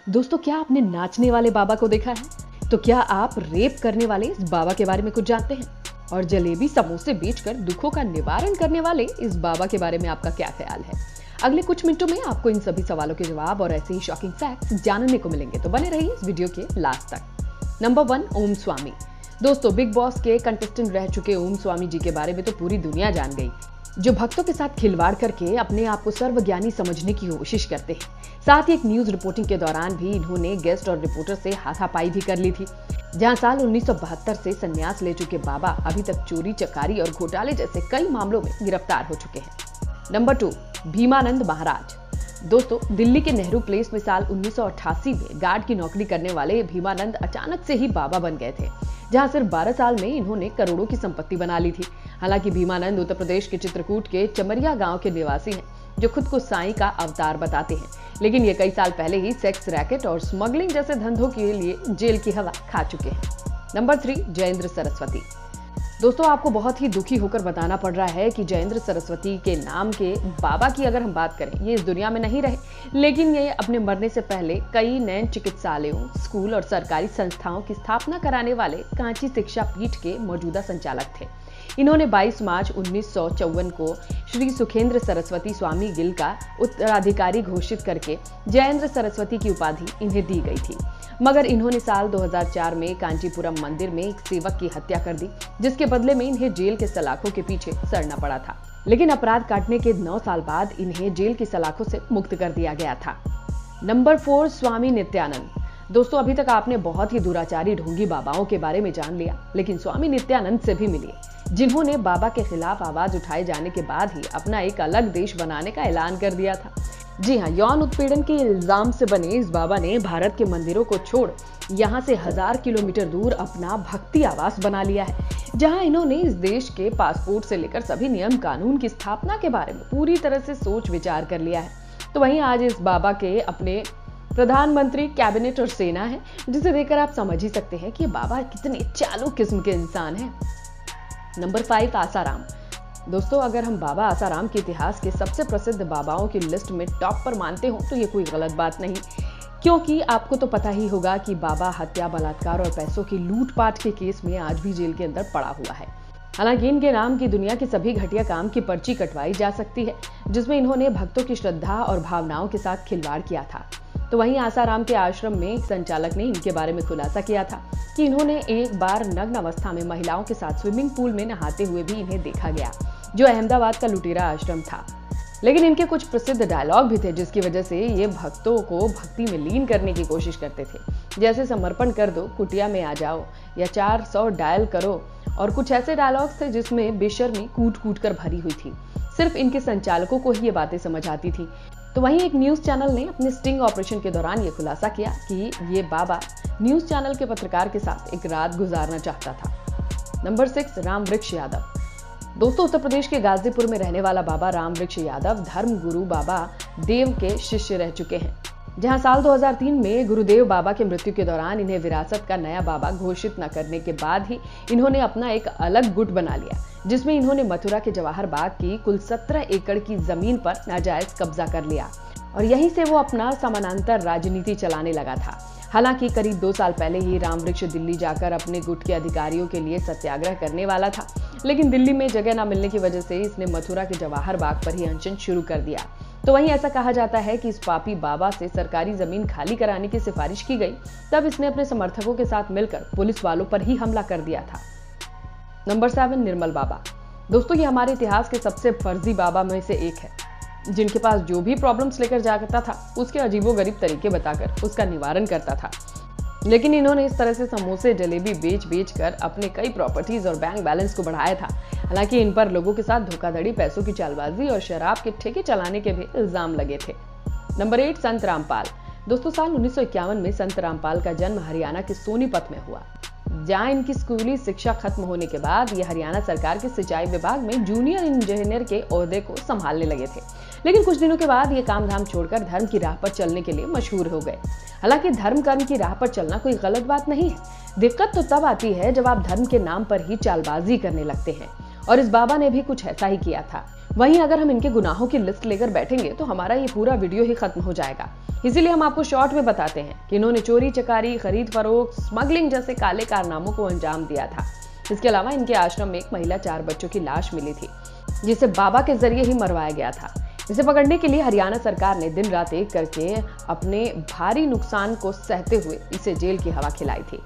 दोस्तों, क्या आपने नाचने वाले बाबा को देखा है? तो क्या आप रेप करने वाले इस बाबा के बारे में कुछ जानते हैं? और जलेबी समोसे बेचकर दुखों का निवारण करने वाले इस बाबा के बारे में आपका क्या ख्याल है? अगले कुछ मिनटों में आपको इन सभी सवालों के जवाब और ऐसे ही शॉकिंग फैक्ट्स जानने को मिलेंगे, तो बने रहिए इस वीडियो के लास्ट तक। नंबर 1, ओम स्वामी। दोस्तों, बिग बॉस के कंटेस्टेंट रह चुके ओम स्वामी जी के बारे में तो पूरी दुनिया जान गई, जो भक्तों के साथ खिलवाड़ करके अपने आप को सर्वज्ञानी समझने की कोशिश करते हैं। साथ ही एक न्यूज रिपोर्टिंग के दौरान भी इन्होंने गेस्ट और रिपोर्टर से हाथापाई भी कर ली थी। जहां साल 1972 से संन्यास ले चुके बाबा अभी तक चोरी, चकारी और घोटाले जैसे कई मामलों में गिरफ्तार हो चुके हैं। नंबर 2, भीमानंद महाराज। दोस्तों, दिल्ली के नेहरू प्लेस में साल 1988 में गार्ड की नौकरी करने वाले भीमानंद अचानक से ही बाबा बन गए थे, जहां सिर्फ 12 साल में इन्होंने करोड़ों की संपत्ति बना ली थी। हालांकि भीमानंद उत्तर प्रदेश के चित्रकूट के चमरिया गांव के निवासी हैं, जो खुद को साईं का अवतार बताते हैं, लेकिन ये कई साल पहले ही सेक्स रैकेट और स्मगलिंग जैसे धंधों के लिए जेल की हवा खा चुके हैं। नंबर 3, जयेंद्र सरस्वती। दोस्तों, आपको बहुत ही दुखी होकर बताना पड़ रहा है कि जयेंद्र सरस्वती के नाम के बाबा की अगर हम बात करें, ये इस दुनिया में नहीं रहे, लेकिन ये अपने मरने से पहले कई नैन चिकित्सालयों, स्कूल और सरकारी संस्थाओं की स्थापना कराने वाले कांची शिक्षा पीठ के मौजूदा संचालक थे। इन्होंने 22 मार्च 1954 को श्री सुखेंद्र सरस्वती स्वामी गिल का उत्तराधिकारी घोषित करके जयेंद्र सरस्वती की उपाधि इन्हें दी गई थी। मगर इन्होंने साल 2004 में कांचीपुरम मंदिर में एक सेवक की हत्या कर दी, जिसके बदले में इन्हें जेल के सलाखों के पीछे सड़ना पड़ा था। लेकिन अपराध काटने के 9 साल बाद इन्हें जेल की सलाखों से मुक्त कर दिया गया था। नंबर 4, स्वामी नित्यानंद। दोस्तों, अभी तक आपने बहुत ही दुराचारी ढोंगी बाबाओं के बारे में जान लिया, लेकिन स्वामी नित्यानंद से भी मिलिए, जिन्होंने बाबा के खिलाफ आवाज उठाए जाने के बाद ही अपना एक अलग देश बनाने का ऐलान कर दिया था। जी हाँ, यौन उत्पीड़न के इल्जाम से बने इस बाबा ने भारत के मंदिरों को छोड़ यहाँ से 1000 किलोमीटर दूर अपना भक्ति आवास बना लिया है, जहाँ इन्होंने इस देश के पासपोर्ट से लेकर सभी नियम कानून की स्थापना के बारे में पूरी तरह से सोच विचार कर लिया है। तो वहीं आज इस बाबा के अपने प्रधानमंत्री, कैबिनेट और सेना है, जिसे देखकर आप समझ ही सकते हैं कि ये बाबा कितने चालू किस्म के इंसान हैं। नंबर 5, आसाराम। दोस्तों, अगर हम बाबा आसाराम के इतिहास के सबसे प्रसिद्ध बाबाओं की लिस्ट में टॉप पर मानते हो तो ये कोई गलत बात नहीं, क्योंकि आपको तो पता ही होगा कि बाबा हत्या, बलात्कार और पैसों की लूटपाट के केस में आज भी जेल के अंदर पड़ा हुआ है। हालांकि इनके नाम की दुनिया के सभी घटिया काम की पर्ची कटवाई जा सकती है, जिसमें इन्होंने भक्तों की श्रद्धा और भावनाओं के साथ खिलवाड़ किया था। तो वहीं आसाराम के आश्रम में एक संचालक ने इनके बारे में खुलासा किया था कि इन्होंने एक बार नग्न अवस्था में महिलाओं के साथ स्विमिंग पूल में नहाते हुए भी इन्हें देखा गया, जो अहमदाबाद का लुटेरा आश्रम था। लेकिन इनके कुछ प्रसिद्ध डायलॉग भी थे, जिसकी वजह से ये भक्तों को भक्ति में लीन करने की कोशिश करते थे, जैसे समर्पण कर दो, कुटिया में आ जाओ, या 400 डायल करो, और कुछ ऐसे डायलॉग्स थे जिसमें बेशर्मी कूट कूट कर भरी हुई थी। सिर्फ इनके संचालकों को ही ये बातें समझ आती थी। तो वहीं एक न्यूज चैनल ने अपने स्टिंग ऑपरेशन के दौरान ये खुलासा किया कि ये बाबा न्यूज चैनल के पत्रकार के साथ एक रात गुजारना चाहता था। नंबर 6, रामवृक्ष यादव। दोस्तों, उत्तर प्रदेश के गाजीपुर में रहने वाला बाबा रामवृक्ष यादव धर्म गुरु बाबा देव के शिष्य रह चुके हैं, जहां साल 2003 में गुरुदेव बाबा के मृत्यु के दौरान इन्हें विरासत का नया बाबा घोषित न करने के बाद ही इन्होंने अपना एक अलग गुट बना लिया, जिसमें इन्होंने मथुरा के जवाहर बाग की कुल 17 एकड़ की जमीन पर नाजायज कब्जा कर लिया और यहीं से वो अपना समानांतर राजनीति चलाने लगा था। हालांकि करीब 2 साल पहले ही रामवृक्ष दिल्ली जाकर अपने गुट के अधिकारियों के लिए सत्याग्रह करने वाला था, लेकिन दिल्ली में जगह न मिलने की वजह से इसने मथुरा के जवाहर बाग पर ही अनशन शुरू कर दिया। तो वहीं ऐसा कहा जाता है कि इस पापी बाबा से सरकारी जमीन खाली कराने की सिफारिश की गई, तब इसने अपने समर्थकों के साथ मिलकर पुलिस वालों पर ही हमला कर दिया था। नंबर 7, निर्मल बाबा। दोस्तों, ये हमारे इतिहास के सबसे फर्जी बाबा में से एक है, जिनके पास जो भी प्रॉब्लम्स लेकर जाता था उसके अजीबोगरीब तरीके बताकर उसका निवारण करता था। लेकिन इन्होंने इस तरह से समोसे, जलेबी बेच कर अपने कई प्रॉपर्टीज और बैंक बैलेंस को बढ़ाया था। हालांकि इन पर लोगों के साथ धोखाधड़ी, पैसों की चालबाजी और शराब के ठेके चलाने के भी इल्जाम लगे थे। नंबर 8, संत रामपाल। दोस्तों, साल 1951 में संत रामपाल का जन्म हरियाणा के सोनीपत में हुआ, जहां इनकी स्कूली शिक्षा खत्म होने के बाद ये हरियाणा सरकार के सिंचाई विभाग में जूनियर इंजीनियर के ओहदे को संभालने लगे थे। लेकिन कुछ दिनों के बाद ये काम धाम छोड़कर धर्म की राह पर चलने के लिए मशहूर हो गए। हालांकि धर्म कर्म की राह पर चलना कोई गलत बात नहीं है, दिक्कत तो तब आती है जब आप धर्म के नाम पर ही चालबाजी करने लगते हैं, और इस बाबा ने भी कुछ ऐसा ही किया था। वहीं अगर हम इनके गुनाहों की लिस्ट लेकर बैठेंगे तो हमारा ये पूरा वीडियो ही खत्म हो जाएगा। इसीलिए हम आपको शॉर्ट में बताते हैं कि इन्होंने चोरी चकारी, खरीद फरोख्त, स्मगलिंग जैसे काले कारनामों को अंजाम दिया था। इसके अलावा इनके आश्रम में एक महिला 4 बच्चों की लाश मिली थी, जिसे बाबा के जरिए ही मरवाया गया था। इसे पकड़ने के लिए हरियाणा सरकार ने दिन रात एक करके अपने भारी नुकसान को सहते हुए इसे जेल की हवा खिलाई थी।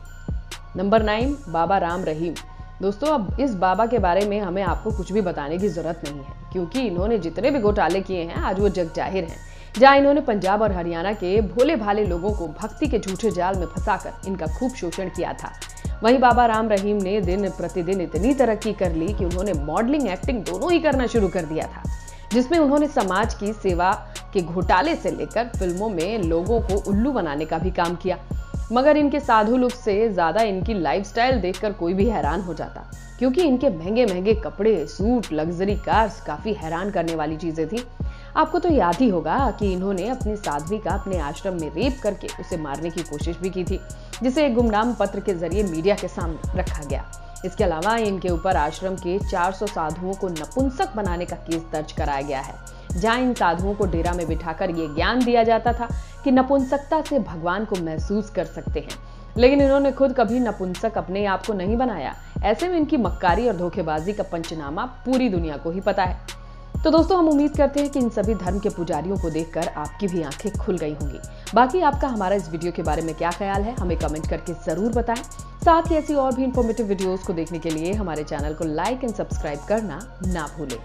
नंबर 9, बाबा राम रहीम। दोस्तों, अब इस बाबा के बारे में हमें आपको कुछ भी बताने की जरूरत नहीं है, क्योंकि इन्होंने जितने भी घोटाले किए हैं आज वो जग जाहिर हैं। जहां इन्होंने पंजाब और हरियाणा के भोले भाले लोगों को भक्ति के झूठे जाल में फंसाकर इनका खूब शोषण किया था। वहीं बाबा राम रहीम ने दिन प्रतिदिन इतनी तरक्की कर ली कि उन्होंने मॉडलिंग, एक्टिंग दोनों ही करना शुरू कर दिया था, जिसमें उन्होंने समाज की सेवा के घोटाले से लेकर फिल्मों में लोगों को उल्लू बनाने का भी काम किया। मगर इनके साधु लुक से ज्यादा इनकी लाइफस्टाइल देखकर कोई भी हैरान हो जाता, क्योंकि इनके महंगे महंगे कपड़े, सूट, लग्जरी कार्स काफी हैरान करने वाली चीजें थी। आपको तो याद ही होगा कि इन्होंने अपनी साध्वी का अपने आश्रम में रेप करके उसे मारने की कोशिश भी की थी, जिसे एक गुमनाम पत्र के जरिए मीडिया के सामने रखा गया। इसके अलावा इनके ऊपर आश्रम के 400 साधुओं को नपुंसक बनाने का केस दर्ज कराया गया है, जहां इन साधुओं को डेरा में बिठाकर ये ज्ञान दिया जाता था कि नपुंसकता से भगवान को महसूस कर सकते हैं। लेकिन इन्होंने खुद कभी नपुंसक अपने आप को नहीं बनाया। ऐसे में इनकी मक्कारी और धोखेबाजी का पंचनामा पूरी दुनिया को ही पता है। तो दोस्तों, हम उम्मीद करते हैं कि इन सभी धर्म के पुजारियों को देखकर आपकी भी आंखें खुल गई होंगी। बाकी आपका हमारा इस वीडियो के बारे में क्या ख्याल है, हमें कमेंट करके जरूर बताएं। साथ ही ऐसी और भी इंफॉर्मेटिव वीडियोस को देखने के लिए हमारे चैनल को लाइक एंड सब्सक्राइब करना ना भूलें।